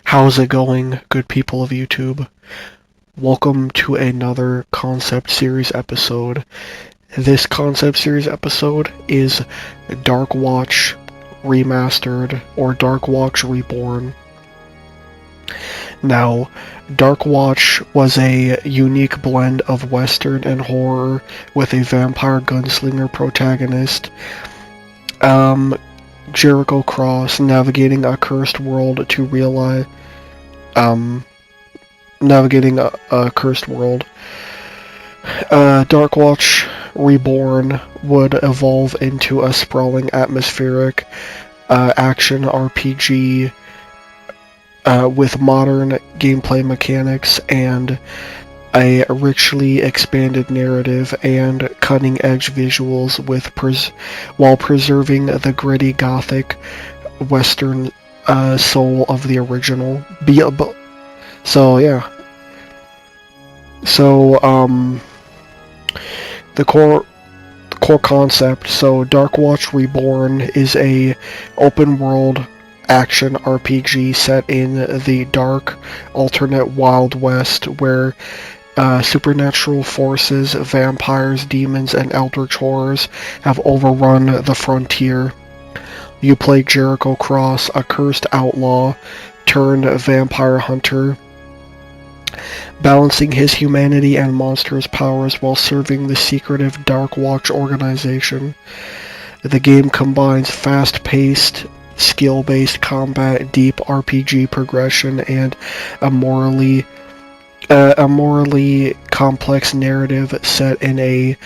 How's it going, good people of YouTube? Welcome to another concept series episode. This concept series episode is Darkwatch Remastered or Darkwatch Reborn. Now, Darkwatch was a unique blend of Western and horror with a vampire gunslinger protagonist. Jericho Cross navigating a cursed world to realize navigating a cursed world. Darkwatch Reborn would evolve into a sprawling atmospheric action RPG with modern gameplay mechanics and a richly expanded narrative and cutting-edge visuals while preserving the gritty gothic western soul of the original. The core concept. So Darkwatch Reborn is a open world action RPG set in the dark alternate Wild West where supernatural forces, vampires, demons, and eldritch horrors have overrun the frontier. You play Jericho Cross, a cursed outlaw turned vampire hunter, balancing his humanity and monstrous powers while serving the secretive Darkwatch organization. The game combines fast-paced, skill-based combat, deep RPG progression, and a morally complex narrative set in a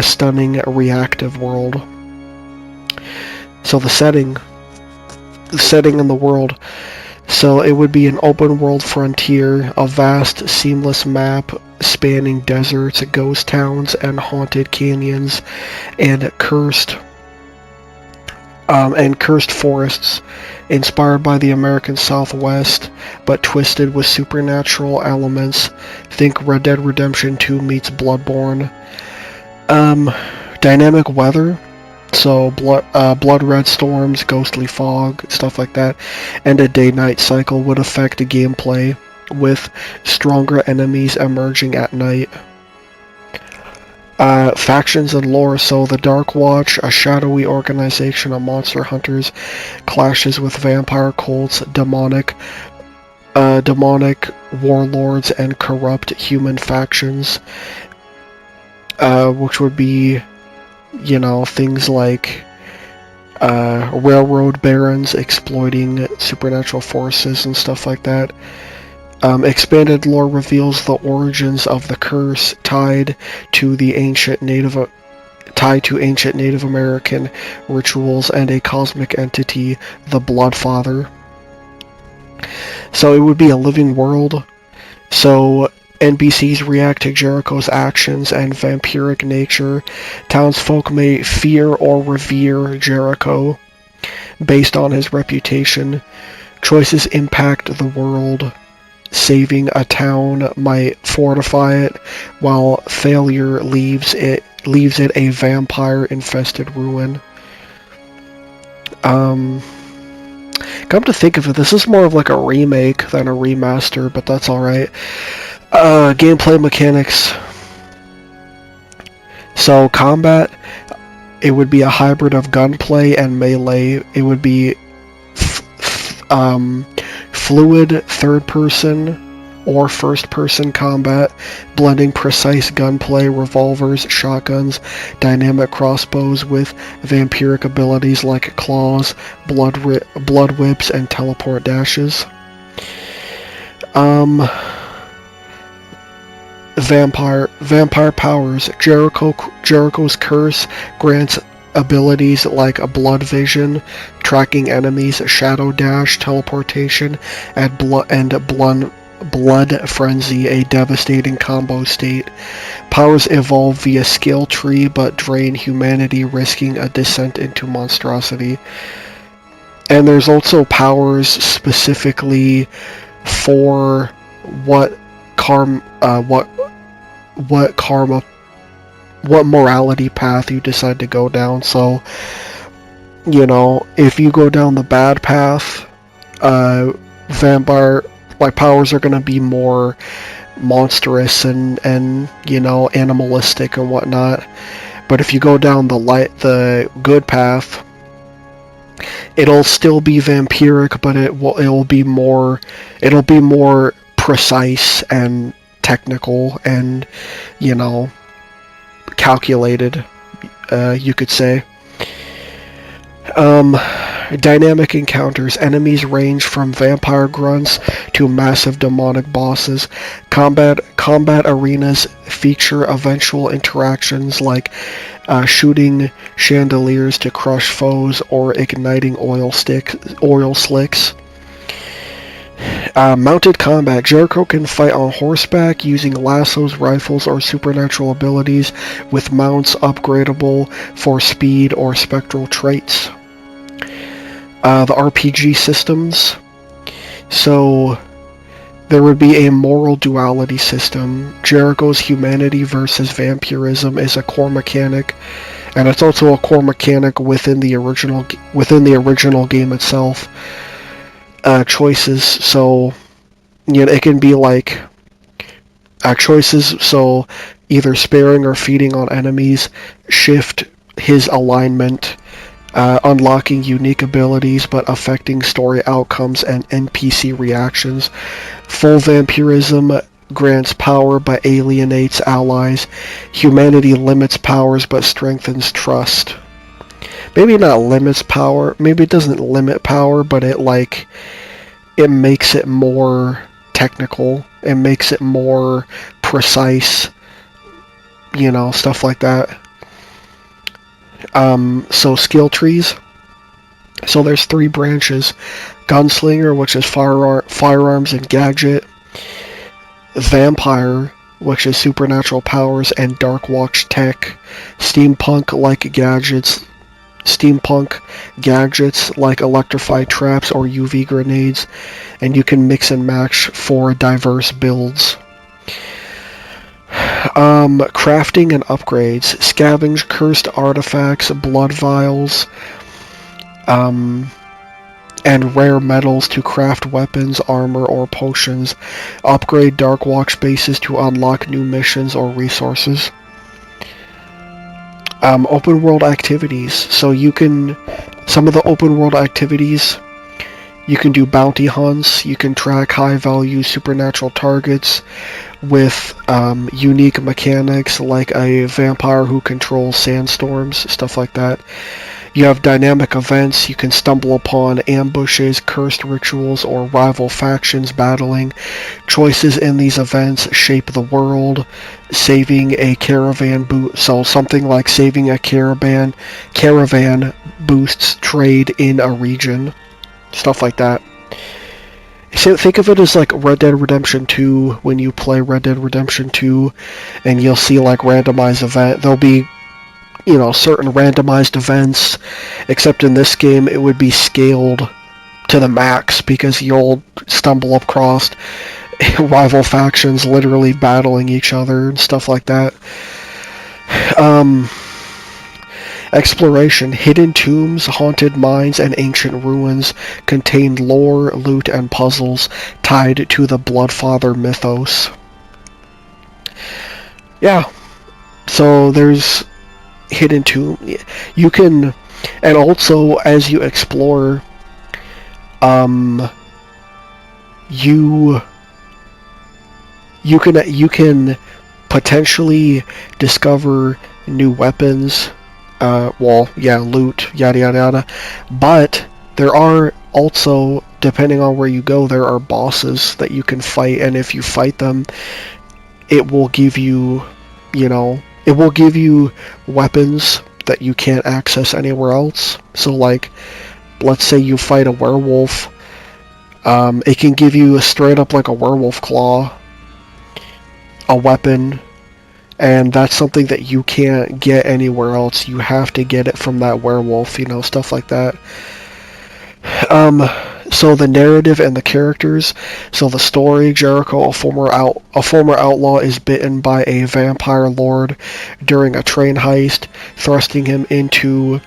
stunning reactive world. So the setting in the world. So it would be an open world frontier, a vast, seamless map spanning deserts, ghost towns, and haunted canyons, and cursed forests, inspired by the American Southwest, but twisted with supernatural elements. Think Red Dead Redemption 2 meets Bloodborne. Dynamic weather. So blood red storms, ghostly fog, stuff like that, and a day-night cycle would affect the gameplay, with stronger enemies emerging at night. Factions and lore. So the Darkwatch, a shadowy organization of monster hunters, clashes with vampire cults, demonic warlords, and corrupt human factions, which would be, things like railroad barons exploiting supernatural forces and stuff like that. Expanded lore reveals the origins of the curse tied to ancient Native American rituals and a cosmic entity, the Bloodfather. So it would be a living world. So NPCs react to Jericho's actions and vampiric nature. Townsfolk may fear or revere Jericho based on his reputation. Choices impact the world. Saving a town might fortify it, while failure leaves it a vampire-infested ruin. Come to think of it, this is more of like a remake than a remaster, but that's alright. Gameplay mechanics. So combat, it would be a hybrid of gunplay and melee. It would be fluid third-person or first-person combat, blending precise gunplay, revolvers, shotguns, dynamic crossbows with vampiric abilities like claws, blood whips, and teleport dashes. Vampire powers. Jericho's curse grants abilities like a blood vision, tracking enemies, shadow dash, teleportation, and blood frenzy, a devastating combo state. Powers evolve via skill tree but drain humanity, risking a descent into monstrosity. And there's also powers specifically for what morality path you decide to go down. So, if you go down the bad path, vampire like powers are gonna be more monstrous and you know, animalistic and whatnot. But if you go down the good path, it'll still be vampiric, but it'll be more precise and technical and, you know, calculated, you could say. Dynamic encounters. Enemies range from vampire grunts to massive demonic bosses. Combat arenas feature eventual interactions like shooting chandeliers to crush foes or igniting oil slicks. Mounted combat. Jericho can fight on horseback using lassos, rifles, or supernatural abilities, with mounts upgradable for speed or spectral traits. The RPG systems. So there would be a moral duality system. Jericho's humanity versus vampirism is a core mechanic, and it's also a core mechanic within the original game itself. Choices. So, you know, it can be like choices. So either sparing or feeding on enemies, shift his alignment. Unlocking unique abilities but affecting story outcomes and NPC reactions. Full vampirism grants power but alienates allies. Humanity limits powers but strengthens trust. Maybe not limits power, maybe it doesn't limit power, but it makes it more technical, it makes it more precise, you know, stuff like that. So skill trees. So there's 3 branches. Gunslinger, which is firearms and gadget. Vampire, which is supernatural powers and Darkwatch tech. Steampunk gadgets like electrified traps or UV grenades. And you can mix and match for diverse builds. Crafting and upgrades. Scavenge cursed artifacts, blood vials, and rare metals to craft weapons, armor, or potions. Upgrade Darkwatch bases to unlock new missions or resources. Open world activities. So some of the open world activities, you can do bounty hunts, you can track high-value supernatural targets with unique mechanics like a vampire who controls sandstorms, stuff like that. You have dynamic events, you can stumble upon ambushes, cursed rituals, or rival factions battling. Choices in these events shape the world. Saving a caravan so something like saving a caravan boosts trade in a region. Stuff like that. So think of it as like Red Dead Redemption 2, when you play Red Dead Redemption 2, and you'll see like randomized event. There'll be, you know, certain randomized events, except in this game it would be scaled to the max because you'll stumble across rival factions literally battling each other and stuff like that. Exploration. Hidden tombs, haunted mines, and ancient ruins contain lore, loot, and puzzles tied to the Bloodfather mythos. Yeah. So there's hidden tomb. You can, and also as you explore, you can potentially discover new weapons. Loot, yada yada yada. But there are also, depending on where you go, there are bosses that you can fight, and if you fight them, it will give you, weapons that you can't access anywhere else. So like, let's say you fight a werewolf, it can give you straight up like a werewolf claw, a weapon, and that's something that you can't get anywhere else. You have to get it from that werewolf, stuff like that. So the narrative and the characters. So the story: Jericho, a former outlaw, is bitten by a vampire lord during a train heist, thrusting him into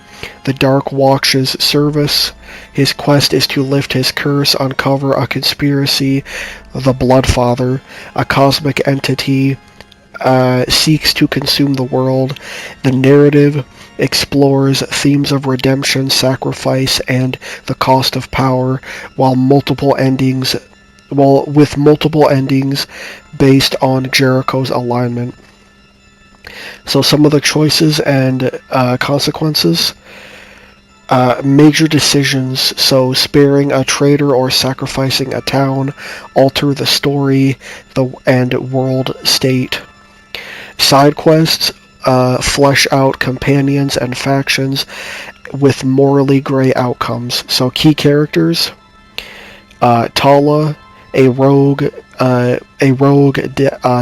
the Darkwatch's service. His quest is to lift his curse, uncover a conspiracy. The Bloodfather, a cosmic entity, seeks to consume the world. The narrative explores themes of redemption, sacrifice, and the cost of power, with multiple endings based on Jericho's alignment. So some of the choices and consequences. Major decisions, so sparing a traitor or sacrificing a town, alter the story and world state. Side quests, flesh out companions and factions with morally gray outcomes. So key characters, Tala, a rogue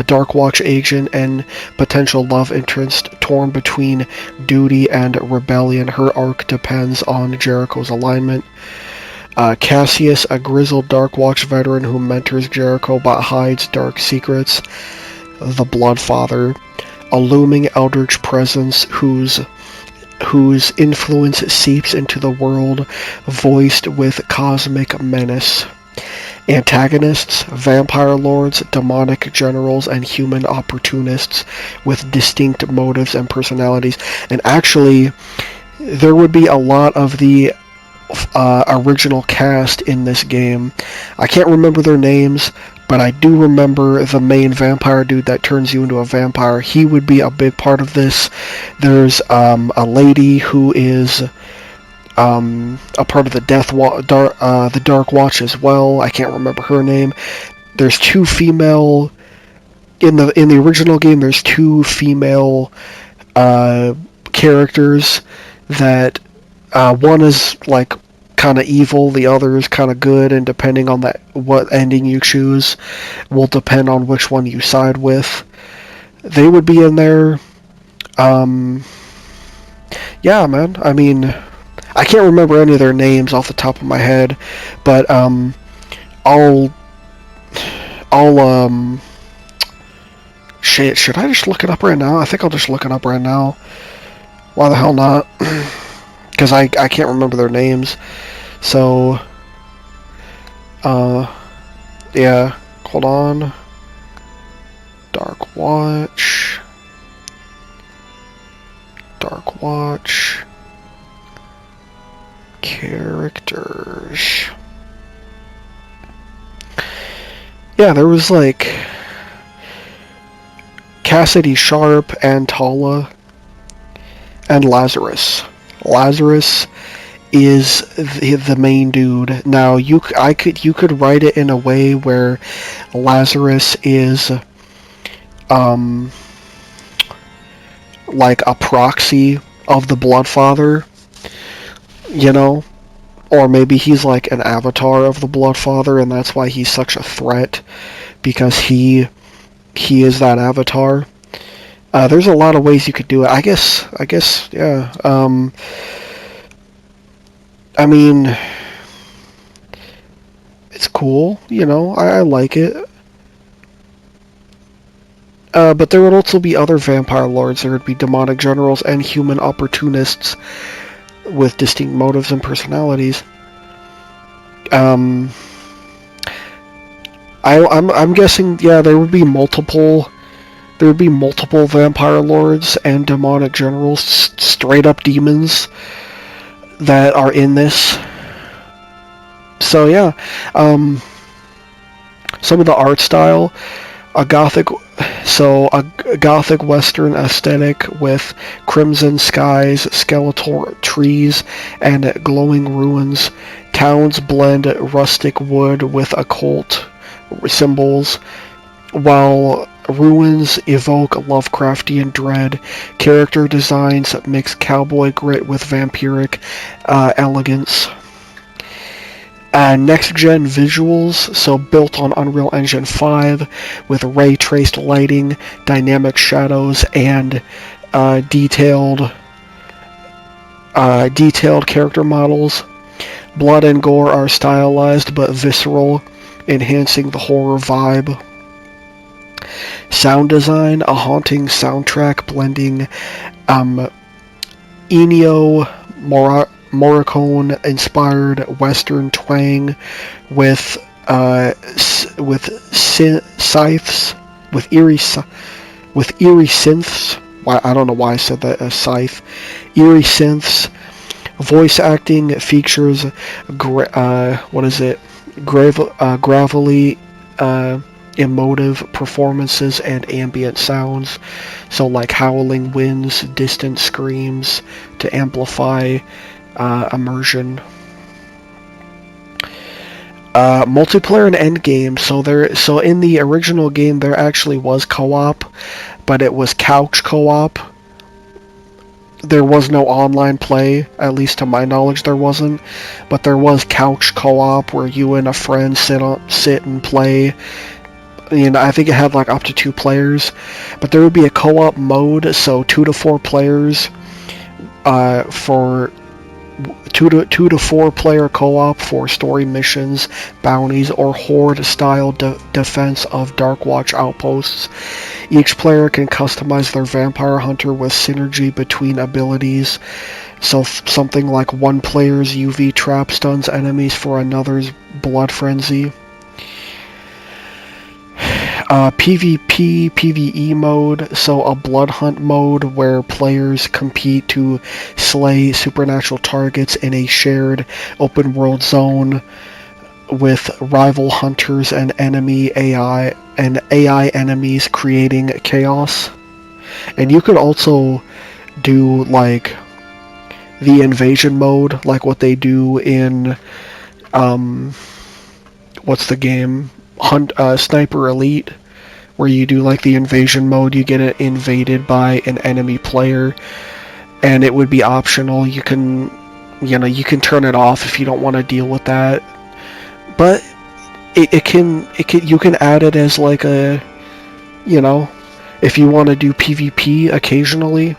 Darkwatch agent and potential love interest torn between duty and rebellion. Her arc depends on Jericho's alignment. Cassius, a grizzled Darkwatch veteran who mentors Jericho but hides dark secrets. The Bloodfather, a looming eldritch presence whose influence seeps into the world, voiced with cosmic menace. Antagonists, vampire lords, demonic generals, and human opportunists with distinct motives and personalities. And actually, there would be a lot of the original cast in this game. I can't remember their names, but I do remember the main vampire dude that turns you into a vampire. He would be a big part of this. There's a lady who is a part of the the Darkwatch as well. I can't remember her name. There's two female in the original game. There's two female characters that one is like kind of evil, the other is kind of good, and depending on what ending you choose will depend on which one you side with. They would be in there. Yeah, man. I mean, I can't remember any of their names off the top of my head, but shit, should I just look it up right now? I think I'll just look it up right now. Why the hell not? Because I can't remember their names. So, yeah, hold on. Darkwatch. Characters. Yeah, there was like Cassidy Sharp and Tala and Lazarus. Lazarus is the main dude. Now you could write it in a way where Lazarus is like a proxy of the Bloodfather, you know, or maybe he's like an avatar of the Bloodfather, and that's why he's such a threat, because he is that avatar. There's a lot of ways you could do it. I guess, yeah. I mean, it's cool, you know, I like it. But there would also be other vampire lords. There would be demonic generals and human opportunists with distinct motives and personalities. I'm guessing, yeah, there would be multiple vampire lords and demonic generals, straight up demons that are in this. So yeah, some of the art style, a gothic western aesthetic with crimson skies, skeletal trees, and glowing ruins. Towns blend rustic wood with occult symbols, while ruins evoke Lovecraftian dread. Character designs mix cowboy grit with vampiric elegance. Next-gen visuals, so built on Unreal Engine 5 with ray-traced lighting, dynamic shadows, and detailed character models. Blood and gore are stylized but visceral, enhancing the horror vibe. Sound design, a haunting soundtrack blending Ennio Morricone-inspired Western twang with scythes, with eerie synths. I don't know why I said that, scythe. Eerie synths. Voice acting features, gravelly, emotive performances and ambient sounds. So like howling winds, distant screams to amplify immersion. Multiplayer and endgame. So in the original game there actually was co-op, but it was couch co-op. There was no online play, at least to my knowledge there wasn't, but there was couch co-op where you and a friend sit and play. And I think it had like up to 2 players, but there would be a co-op mode, so 2 to 4 players for 2 to 4 player co-op for story missions, bounties, or horde-style defense of Darkwatch outposts. Each player can customize their vampire hunter with synergy between abilities. So something like one player's UV trap stuns enemies for another's blood frenzy. PvP, PvE mode, so a blood hunt mode where players compete to slay supernatural targets in a shared open world zone with rival hunters and AI enemies creating chaos. And you could also do like the invasion mode, like what they do in what's the game? Sniper Elite, where you do like the invasion mode. You get it invaded by an enemy player, and it would be optional. You can turn it off if you don't want to deal with that. But you can add it as like a, if you want to do PvP occasionally,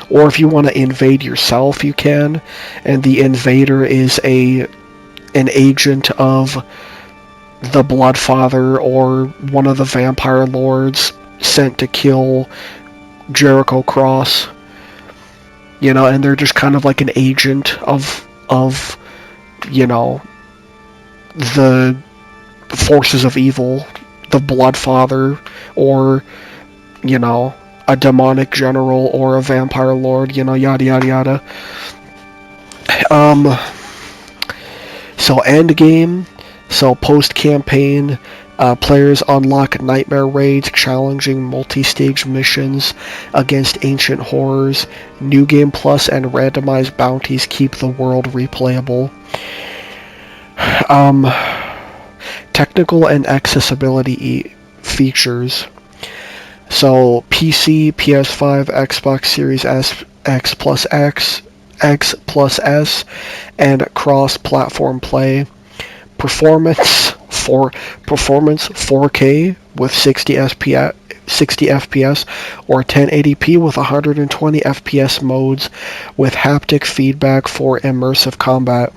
or if you want to invade yourself, you can. And the invader is an agent of the Bloodfather or one of the vampire lords sent to kill Jericho Cross. And they're just kind of like an agent of the forces of evil, the Bloodfather, or a demonic general or a vampire lord, yada yada yada. So endgame. So post-campaign, players unlock nightmare raids, challenging multi-stage missions against ancient horrors. New Game Plus and randomized bounties keep the world replayable. Technical and accessibility features. So PC, PS5, Xbox Series S, X plus S, and cross-platform play. Performance 4K with 60 FPS or 1080p with 120 FPS modes with haptic feedback for immersive combat.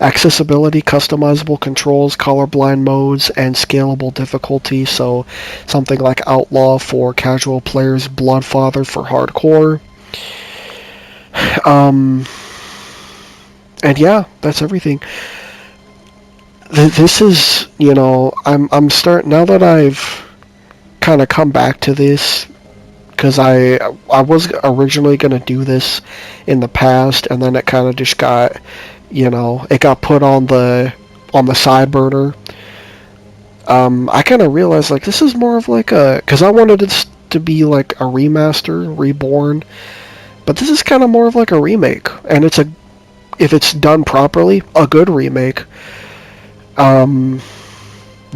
Accessibility, customizable controls, colorblind modes, and scalable difficulty, so something like Outlaw for casual players, Bloodfather for hardcore. And yeah, that's everything. This is, I'm starting, now that I've kind of come back to this, because I was originally going to do this in the past, and then it kind of just got, it got put on the side burner. I kind of realized, like, this is more of like because I wanted it to be like a remaster, Reborn, but this is kind of more of like a remake, and if it's done properly, a good remake.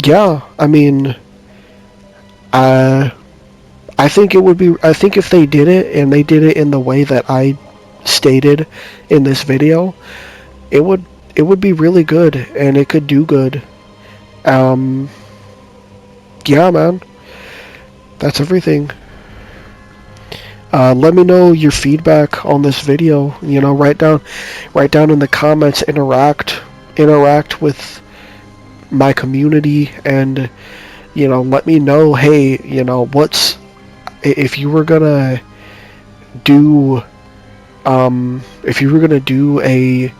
Yeah, I mean, I think it would be, I think if they did it, and they did it in the way that I stated in this video, it would be really good, and it could do good. Yeah, man, that's everything. Let me know your feedback on this video, write down in the comments, interact with my community, and let me know, hey, what's, if you were gonna do If you were gonna do a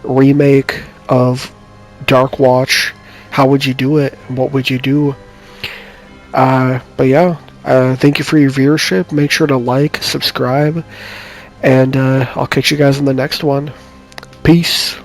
remake of Darkwatch, how would you do it? What would you do? But yeah, thank you for your viewership. Make sure to like, subscribe, and I'll catch you guys in the next one. Peace.